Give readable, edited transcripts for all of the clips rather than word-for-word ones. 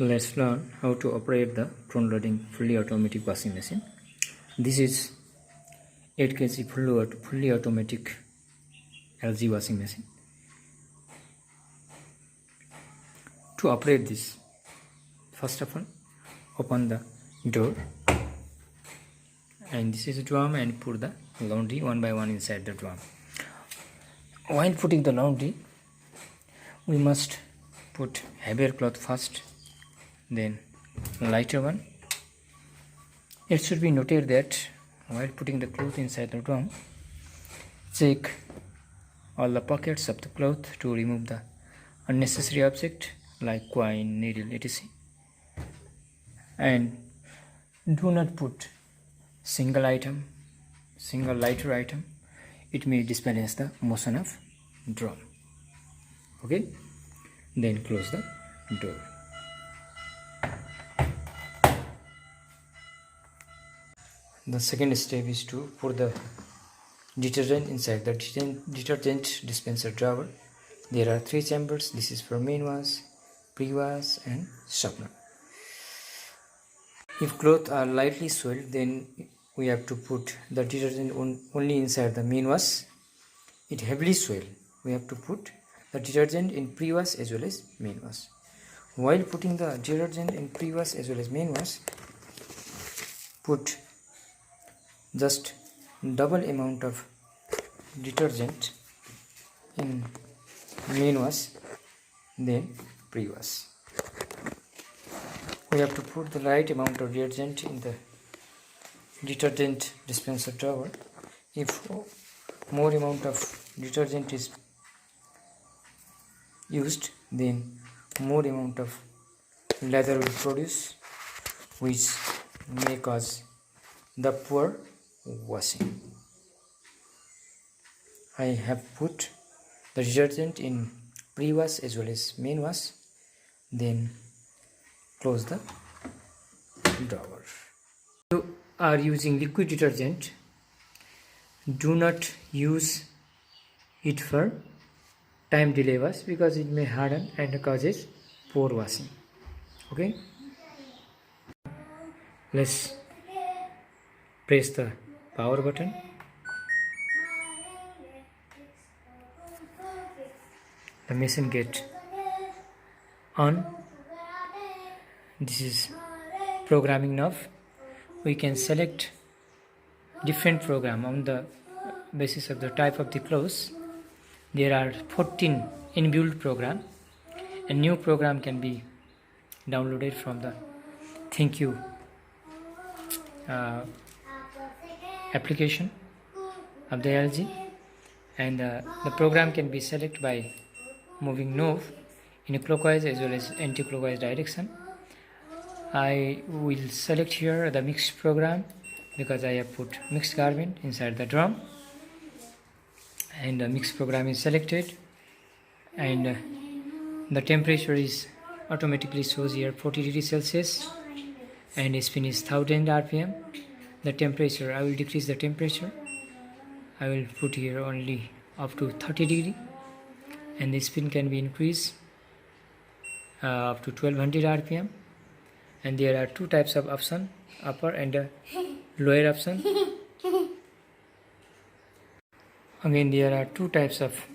Let's learn how to operate the front loading fully automatic washing machine. This is 8 kg fully automatic LG washing machine. To operate this, first of all, open the door, and this is a drum, and put the laundry one by one inside the drum. While putting the laundry, we must put heavier cloth first, then lighter one. It should be noted that while putting the cloth inside the drum, check all the pockets of the cloth to remove the unnecessary object like coin, needle, etc. And do not put single lighter item. It may disbalance the motion of drum. Okay, then close the door. The second step is to put the detergent inside the detergent dispenser drawer. There are 3 chambers. This is for main wash, pre-wash and softener. If clothes are lightly soiled, then we have to put the detergent only inside the main wash. It heavily soiled, we have to put the detergent in pre-wash as well as main wash. While putting the detergent in pre-wash as well as main wash, put just double amount of detergent in main wash then pre-wash. We have to put the right amount of detergent in the detergent dispenser drawer. If more amount of detergent is used, then more amount of lather will produce, which may cause the poor washing. I have put the detergent in pre-wash as well as main wash, then close the drawer. You are using liquid detergent, do not use it for time delay wash because it may harden and causes poor washing. Okay, let's press the power button. The machine get on. This is programming knob. We can select different program on the basis of the type of the clothes. There are 14 inbuilt program. A new program can be downloaded from the ThinkU application of the LG, and the program can be selected by moving knob in a clockwise as well as anti-clockwise direction. I will select here the mixed program because I have put mixed garment inside the drum, and the mixed program is selected, and the temperature is automatically shows here 40 degrees Celsius, and spin is 1000 RPM. The temperature, I will decrease the temperature. I will put here only up to 30 degree, and the spin can be increased up to 1200 RPM. And there are 2 types of option, upper and lower option. Again, there are 2 types of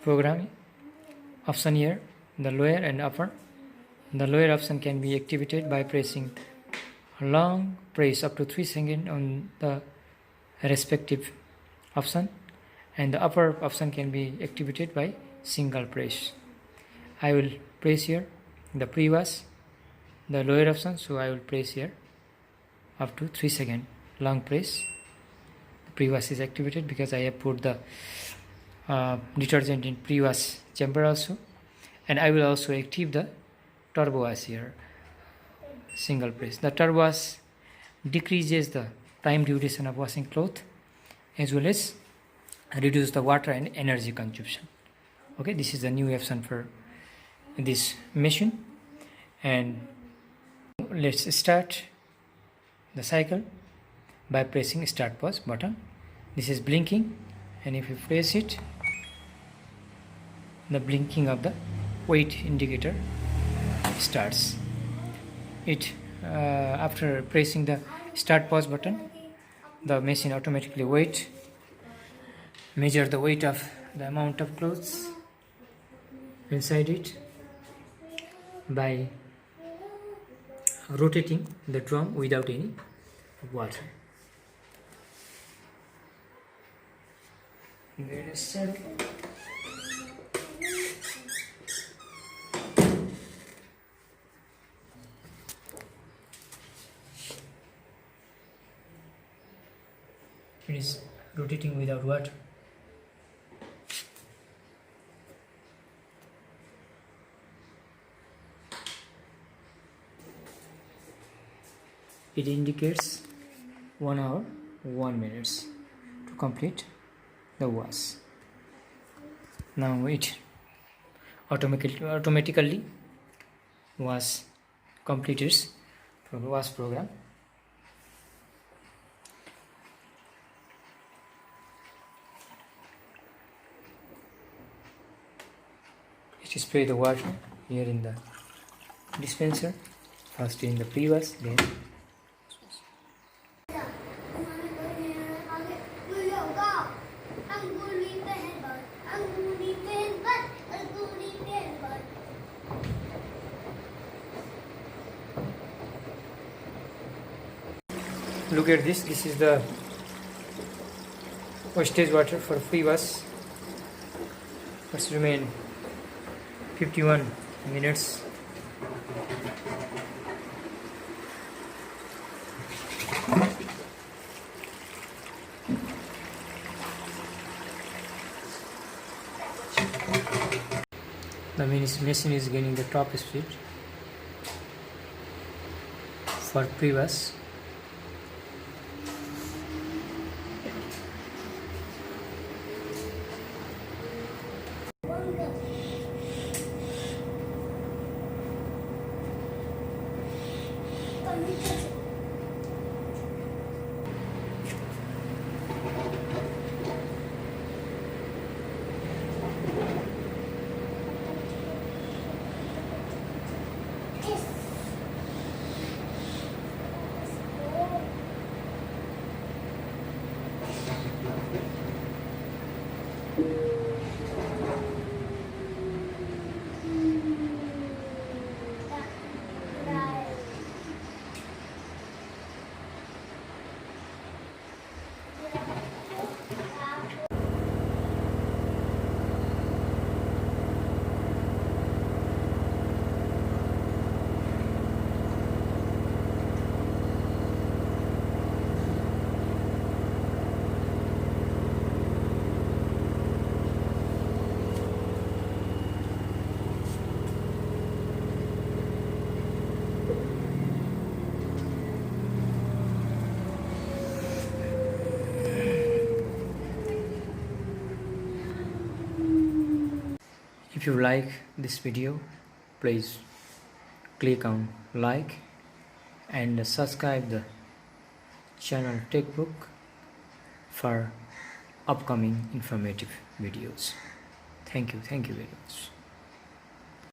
programming option here, the lower and upper. The lower option can be activated by pressing a long press up to 3 seconds on the respective option, and the upper option can be activated by single press. I will press here the pre-wash, the lower option, so I will press here up to 3 seconds long press. The pre-wash is activated because I have put the detergent in pre-wash chamber also, and I will also active the turbo wash here, single press. The turbo wash decreases the time duration of washing cloth as well as reduce the water and energy consumption. Okay, this is the new option for this machine, and let's start the cycle by pressing start pause button. This is blinking, and if you press it, the blinking of the weight indicator starts. it after pressing the start pause button, the machine automatically measure the weight of the amount of clothes inside it by rotating the drum without any water. Very simple. It is rotating without water. It indicates 1 hour 1 minutes to complete the wash. Now it automatically wash completes wash program. It spray the water here in the dispenser, first in the pre-wash, then look at this. This is the wastage water for pre-wash. Must remain 51 minutes. The machine is gaining the top speed for pre-wash. If you like this video, please click on like and subscribe the channel Techbook for upcoming informative videos. Thank you very much.